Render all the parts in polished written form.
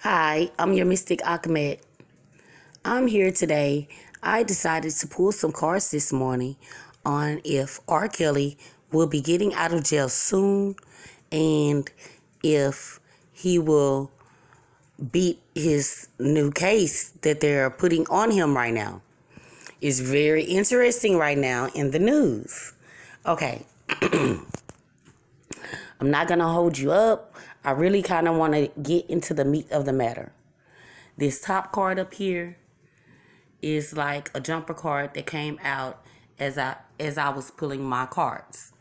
Hi, I'm your Mystic Ahmed. I'm here today. I decided to pull some cards this morning on if R. Kelly will be getting out of jail soon and if he will beat his new case that they're putting on him right now. It's very interesting right now in the news. Okay, I'm not going to hold you up. I really kind of want to get into the meat of the matter. This top card up here is like a jumper card that came out as I was pulling my cards.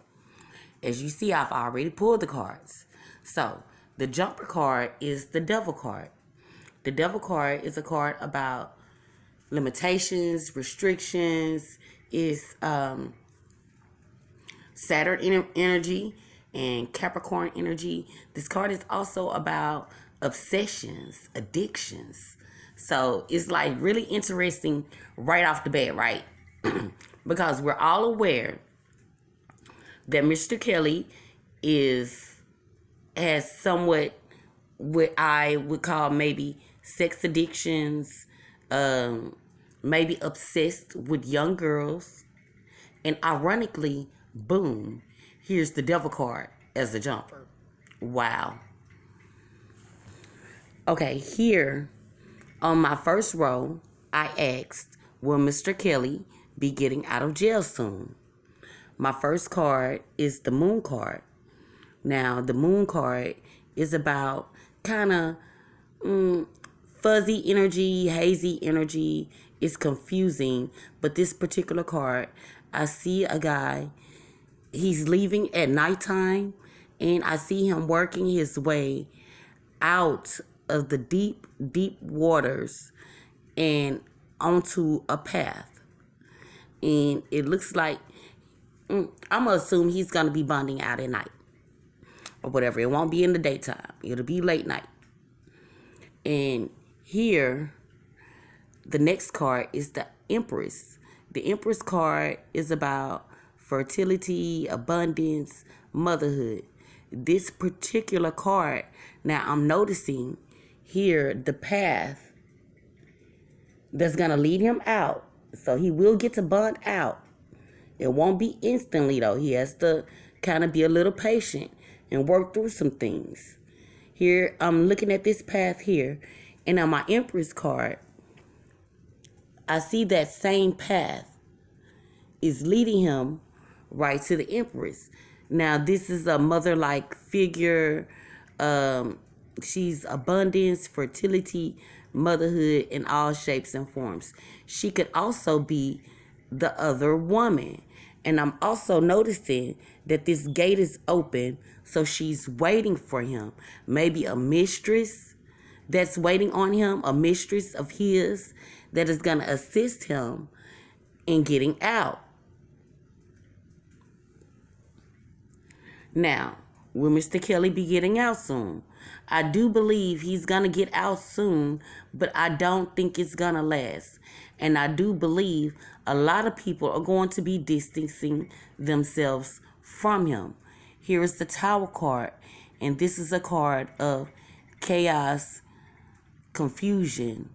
As you see, I've already pulled the cards. So the jumper card is the devil card. The devil card is a card about limitations, restrictions, is Saturn energy and Capricorn energy. This card is also about obsessions, addictions. So it's like really interesting right off the bat, right? Because we're all aware that Mr. Kelly has somewhat what I would call maybe sex addictions, maybe obsessed with young girls. And ironically, boom, here's the devil card as a jumper. Wow. Okay, here on my first row, I asked, will Mr. Kelly be getting out of jail soon? My first card is the moon card. Now, the moon card is about kind of fuzzy energy, hazy energy. It's confusing, but this particular card, I see a guy, he's leaving at nighttime, and I see him working his way out of the deep, deep waters and onto a path. And it looks like, I'm going to assume he's going to be bonding out at night or whatever. It won't be in the daytime. It'll be late night. And here, the next card is the Empress. The Empress card is about fertility, abundance, motherhood. This particular card, now I'm noticing here the path that's going to lead him out. So he will get to bond out. It won't be instantly, though. He has to kind of be a little patient and work through some things. Here, I'm looking at this path here. And on my Empress card, I see that same path is leading him right to the Empress. Now, this is a mother-like figure. She's abundance, fertility, motherhood in all shapes and forms. She could also be the other woman. And I'm also noticing that this gate is open, so she's waiting for him. Maybe a mistress that's waiting on him, a mistress of his that is going to assist him in getting out. Now, will Mr. Kelly be getting out soon? I do believe he's going to get out soon, but I don't think it's going to last. And I do believe a lot of people are going to be distancing themselves from him. Here is the Tower card, and this is a card of chaos, confusion,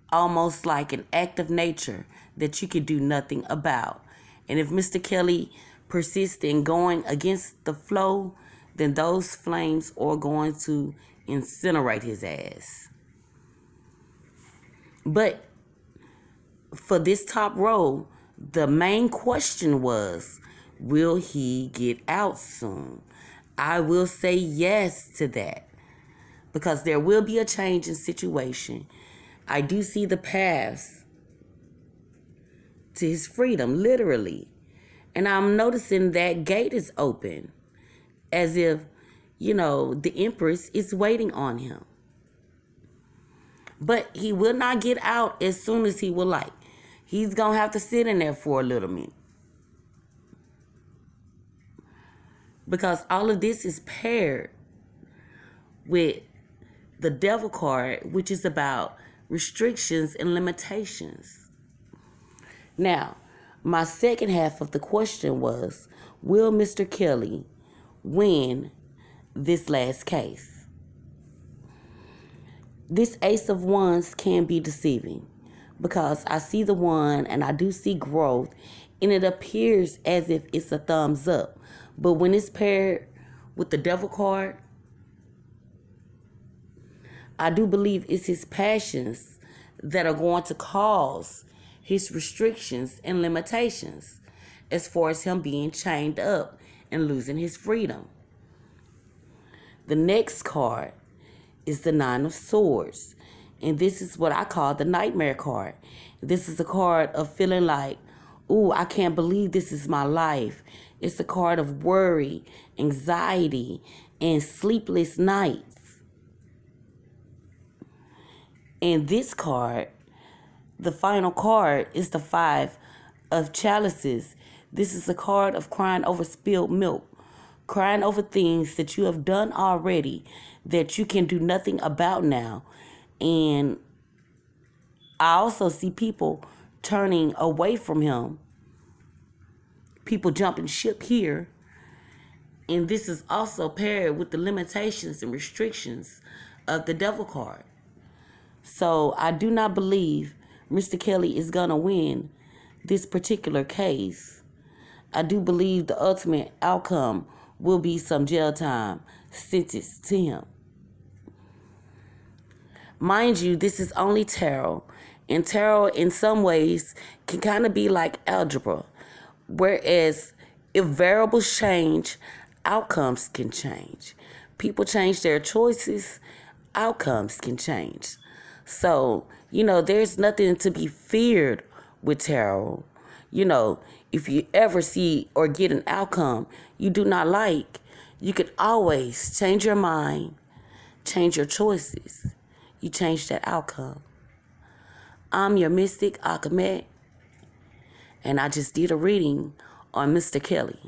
almost like an act of nature that you could do nothing about. And if Mr. Kelly persists in going against the flow, then those flames are going to incinerate his ass. But for this top row, the main question was, will he get out soon? I will say yes to that, because there will be a change in situation. I do see the path to his freedom, literally. And I'm noticing that gate is open, as if, the Empress is waiting on him. But he will not get out as soon as he would like. He's going to have to sit in there for a little minute. Because all of this is paired with the Devil card, which is about restrictions and limitations. Now, my second half of the question was, will Mr. Kelly win this last case? This Ace of Wands can be deceiving because I see the one and I do see growth, and it appears as if it's a thumbs up. But when it's paired with the Devil card, I do believe it's his passions that are going to cause his restrictions and limitations as far as him being chained up and losing his freedom. The next card is the Nine of Swords. And this is what I call the nightmare card. This is a card of feeling like, ooh, I can't believe this is my life. It's a card of worry, anxiety, and sleepless nights. And this card, the final card, is the Five of Chalices. This is a card of crying over spilled milk. Crying over things that you have done already that you can do nothing about now. And I also see people turning away from him. People jumping ship here. And this is also paired with the limitations and restrictions of the Devil card. So I do not believe Mr. Kelly is going to win this particular case. I do believe the ultimate outcome will be some jail time sentenced to him. Mind you, this is only tarot. And tarot in some ways can kind of be like algebra. Whereas if variables change, outcomes can change. People change their choices, outcomes can change. So, there's nothing to be feared with tarot. If you ever see or get an outcome you do not like, you can always change your mind, change your choices. You change that outcome. I'm your mystic, Akhmet, and I just did a reading on Mr. Kelly.